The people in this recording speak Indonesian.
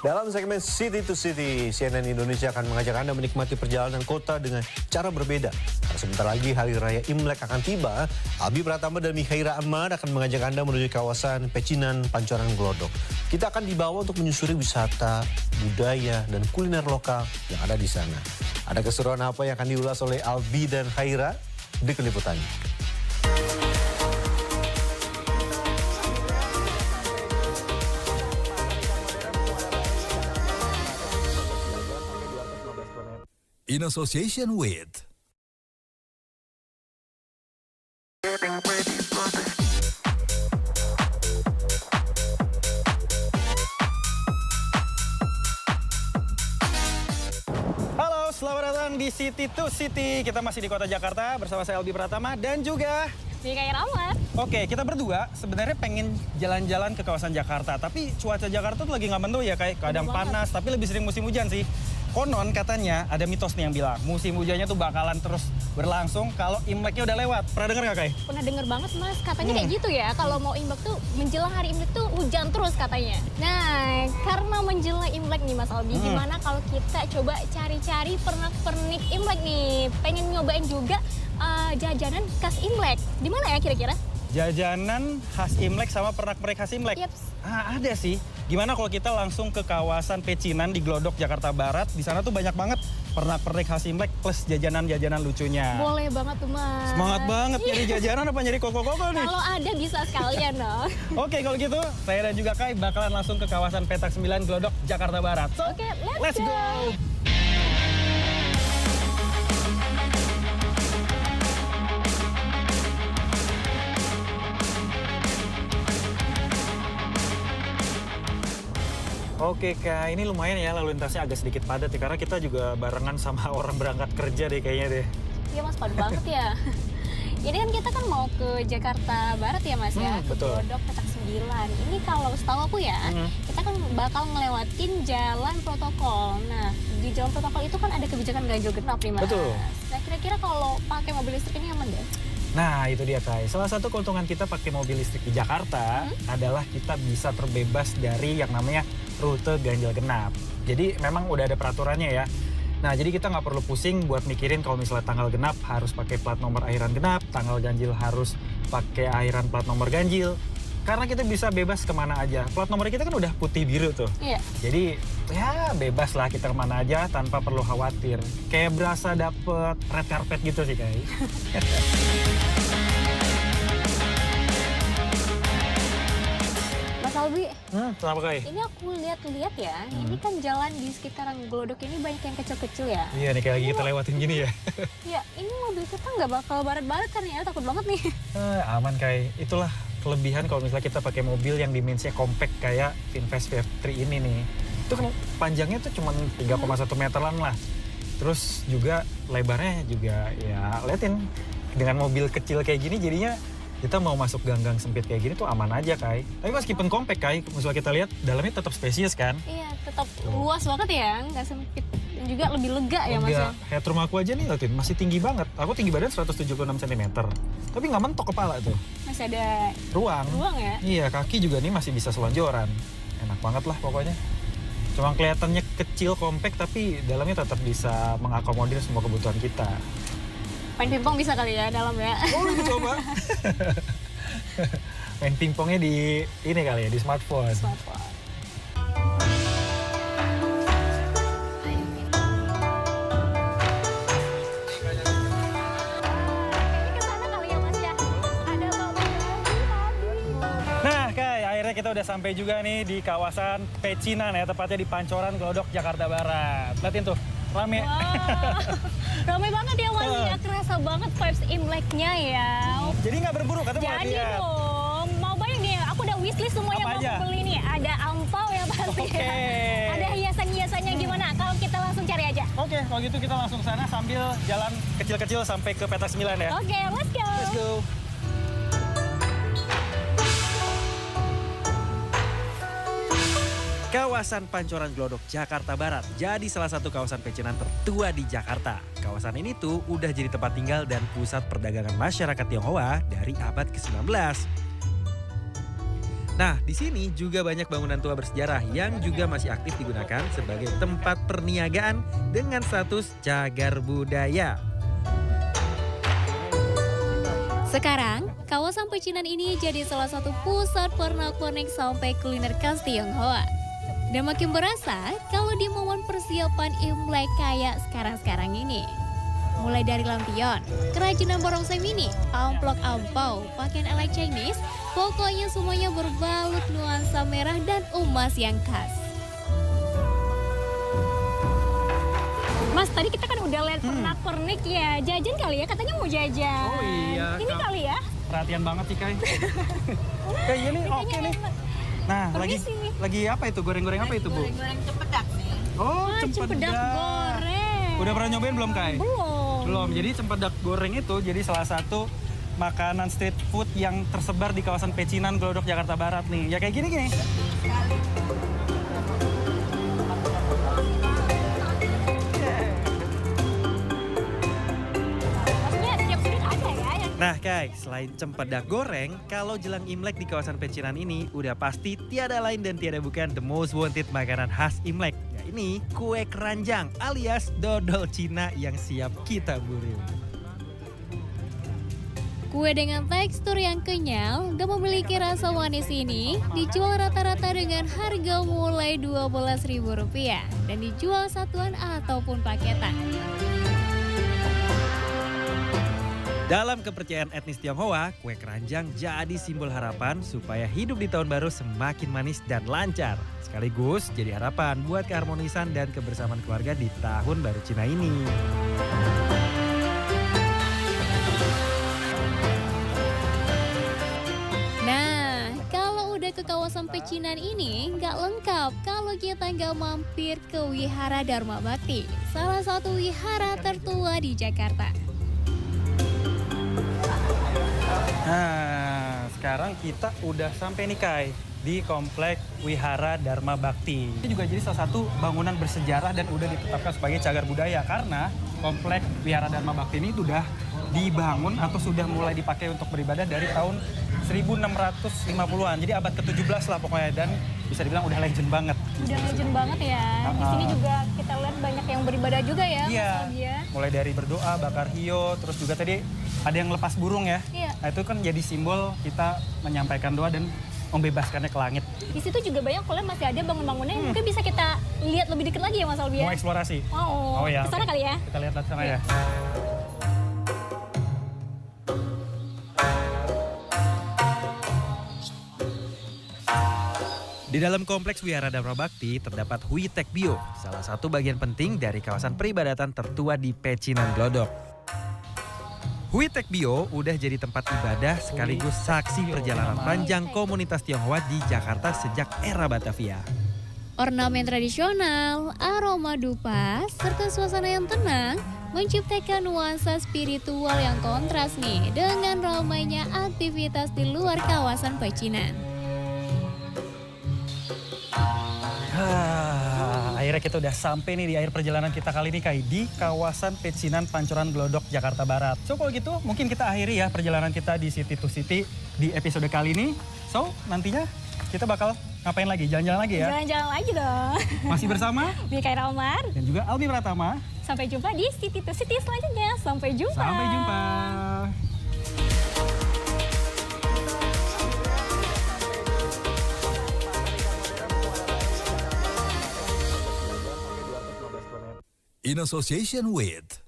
Dalam segmen City to City, CNN Indonesia akan mengajak Anda menikmati perjalanan kota dengan cara berbeda. Nah, sebentar lagi Hari Raya Imlek akan tiba. Albi Pratama dan Mikhaira Ahmad akan mengajak Anda menuju kawasan Pecinan, Pancoran Glodok. Kita akan dibawa untuk menyusuri wisata, budaya, dan kuliner lokal yang ada di sana. Ada keseruan apa yang akan diulas oleh Albi dan Khaira? Berikut liputannya. In association with Halo, selamat datang di City to City. Kita masih di kota Jakarta bersama saya Albi Pratama dan juga Mikhaira Ahmad. Oke, kita berdua sebenarnya pengen jalan-jalan ke kawasan Jakarta. Tapi cuaca Jakarta tuh lagi nggak mendung ya, kayak kadang panas, tapi lebih sering musim hujan sih. Konon katanya ada mitos nih yang bilang musim hujannya tuh bakalan terus berlangsung kalau Imleknya udah lewat. Pernah dengar nggak, Kai? Pernah denger banget, Mas. Katanya kayak gitu ya. Kalau mau Imlek tuh menjelang hari Imlek tuh hujan terus katanya. Nah, karena menjelang Imlek nih Mas Albi, gimana kalau kita coba cari-cari pernak-pernik Imlek nih? Pengen nyobain juga jajanan khas Imlek. Di mana ya kira-kira? Jajanan khas Imlek sama pernak-pernik khas Imlek? Yeps. Ah, ada sih. Gimana kalau kita langsung ke kawasan Pecinan di Glodok, Jakarta Barat. Di sana tuh banyak banget pernak-pernik khas Imlek plus jajanan-jajanan lucunya. Boleh banget tuh, Mas. Semangat banget nyari jajanan apa nyari koko-koko nih? Kalau ada bisa sekalian dong. Oke, kalau gitu saya dan juga Kai bakalan langsung ke kawasan Petak 9 Glodok, Jakarta Barat. So, Oke, let's go! Oke Kak, ini lumayan ya lalu lintasnya agak sedikit padat ya, karena kita juga barengan sama orang berangkat kerja deh kayaknya deh. Iya Mas, padat banget ya. Ini kan kita kan mau ke Jakarta Barat ya Mas ya, ke betul. Glodok Petak 9. Ini kalau setahu aku ya, kita kan bakal ngelewatin jalan protokol. Nah, di jalan protokol itu kan ada kebijakan ganjil genap nih Mas. Betul. Nah, kira-kira kalau pakai mobil listrik ini aman deh? Nah itu dia Kai, salah satu keuntungan kita pakai mobil listrik di Jakarta adalah kita bisa terbebas dari yang namanya rute ganjil genap. Jadi memang udah ada peraturannya ya. Nah jadi kita nggak perlu pusing buat mikirin kalau misalnya tanggal genap harus pakai plat nomor akhiran genap, tanggal ganjil harus pakai akhiran plat nomor ganjil. Karena kita bisa bebas kemana aja. Plat nomor kita kan udah putih biru tuh. Iya. Jadi ya bebas lah kita kemana aja tanpa perlu khawatir. Kayak berasa dapet red carpet gitu sih Kai. Mas Albi, Kenapa Kai? ini aku lihat-lihat ya, ini kan jalan di sekitaran Glodok ini banyak yang kecil-kecil ya. Iya nih kayak lagi kita lewatin gini ya. Ya, ini mobil kita nggak bakal baret-baret kan ya, takut banget nih. Aman Kai, itulah kelebihan kalau misalnya kita pakai mobil yang dimensinya compact kayak Vinfast VF3 ini nih. Itu kan panjangnya tuh cuma 3,1 meteran lah. Terus juga lebarnya juga ya liatin dengan mobil kecil kayak gini jadinya kita mau masuk gang-gang sempit kayak gini tuh aman aja Kai. Tapi meskipun compact Kai, misalnya kita lihat dalamnya tetap spesies kan. Iya, tetap luas banget ya, nggak sempit. Dan juga lebih lega ya Mas ya. Headroom aku aja nih liatin masih tinggi banget. Aku tinggi badan 176 cm. Tapi nggak mentok kepala tuh. Masih ada Ruang ya. Iya, kaki juga nih masih bisa selonjoran. Enak banget lah pokoknya. Cuma kelihatannya kecil, compact, tapi dalamnya tetap bisa mengakomodir semua kebutuhan kita. Main pingpong bisa kali ya dalam ya. Oh, lu coba. Main pingpongnya di ini kali ya, di smartphone. Nah, Kai, akhirnya kita udah sampai juga nih di kawasan Pecinan ya, tepatnya di Pancoran Glodok, Jakarta Barat. Lihatin tuh, rame. Wow. Ramai banget ya Mas, nggak kerasa banget vibes Imleknya ya. Jadi nggak berburu kata Mbak Jadi Tia? dong, mau banyak nih, aku udah wishlist semua Apa yang mau aja? aku beli nih. Ada ampau ya pasti. Oke. Ada hiasan-hiasannya gimana? Kalau kita langsung cari aja. Oke, kalau gitu kita langsung sana sambil jalan kecil-kecil sampai ke Petak 9 ya. Oke, let's go. Let's go. Kawasan Pancoran Glodok, Jakarta Barat jadi salah satu kawasan pecinan tertua di Jakarta. Kawasan ini tuh udah jadi tempat tinggal dan pusat perdagangan masyarakat Tionghoa dari abad ke-19. Nah, di sini juga banyak bangunan tua bersejarah yang juga masih aktif digunakan sebagai tempat perniagaan dengan status cagar budaya. Sekarang, kawasan pecinan ini jadi salah satu pusat pernak-pernik sampai kuliner khas Tionghoa. Dan makin berasa kalau di momen persiapan Imlek kayak sekarang-sekarang ini. Mulai dari lampion, kerajinan barongsai mini, amplop ampau, pakaian ala Chinese, pokoknya semuanya berbalut nuansa merah dan emas yang khas. Mas, tadi kita kan udah lihat pernak-pernik ya. Jajan kali ya, katanya mau jajan. Oh iya, Ini Kak. kali ya. Perhatian banget sih, Kai. Kayak gini oke nih. Nah, Permisi. lagi apa itu? Goreng-goreng apa itu, Bu? Goreng cempedak nih. Oh, Cempedak goreng. Udah pernah nyobain belum, Kai? Belum. Belum. Jadi cempedak goreng itu jadi salah satu makanan street food yang tersebar di kawasan Pecinan, Glodok, Jakarta Barat nih. Ya kayak gini. Maksudnya tiap sudut ada ya yang Nah, Kai, selain cempedak goreng, kalau jelang Imlek di kawasan Pecinan ini udah pasti tiada lain dan tiada bukan the most wanted makanan khas Imlek. Ya ini kue keranjang alias dodol Cina yang siap kita buru. kue dengan tekstur yang kenyal dan memiliki rasa manis ini dijual rata-rata dengan harga mulai Rp12.000 dan dijual satuan ataupun paketan. Dalam kepercayaan etnis Tionghoa, kue keranjang jadi simbol harapan supaya hidup di tahun baru semakin manis dan lancar. Sekaligus jadi harapan buat keharmonisan dan kebersamaan keluarga di tahun baru Cina ini. Nah, kalau udah ke kawasan Pecinan ini nggak lengkap kalau kita nggak mampir ke Wihara Dharma Bakti, salah satu wihara tertua di Jakarta. Nah, sekarang kita udah sampai nih, Kai, di Komplek Wihara Dharma Bakti. Ini juga jadi salah satu bangunan bersejarah dan udah ditetapkan sebagai cagar budaya karena Komplek Wihara Dharma Bakti ini sudah dibangun atau sudah mulai dipakai untuk beribadah dari tahun 1650-an. Jadi abad ke-17 lah pokoknya, dan bisa dibilang udah legend banget. Udah legend banget ya. Di sini juga kita lihat banyak yang beribadah juga ya, Iya, Mas Albi ya. mulai dari berdoa, bakar hiyo, terus juga tadi ada yang lepas burung ya. Iya. Nah, itu kan jadi simbol kita menyampaikan doa dan membebaskannya ke langit. Di situ juga banyak kalau masih ada bangun-bangunan yang mungkin bisa kita lihat lebih dekat lagi ya Mas Albi ya. Mau eksplorasi? Oh, Oh ya, kesana oke. kali ya. Kita lihat sana ya. Di dalam kompleks Wihara Dharma Bakti terdapat Hui Tek Bio, salah satu bagian penting dari kawasan peribadatan tertua di Pecinan Glodok. Hui Tek Bio udah jadi tempat ibadah sekaligus saksi perjalanan panjang komunitas Tionghoa di Jakarta sejak era Batavia. Ornamen tradisional, aroma dupa, serta suasana yang tenang menciptakan nuansa spiritual yang kontras nih dengan ramainya aktivitas di luar kawasan Pecinan. Akhirnya kita udah sampai nih di akhir perjalanan kita kali ini, Kai, di kawasan Pecinan, Pancoran, Glodok, Jakarta Barat. So kalau gitu mungkin kita akhiri ya perjalanan kita di City to City di episode kali ini. So nantinya kita bakal ngapain lagi? Jalan-jalan lagi ya? Jalan-jalan lagi dong. Masih bersama Mikaela Omar, dan juga Albi Pratama. sampai jumpa di City to City selanjutnya. Sampai jumpa. Sampai jumpa. In association with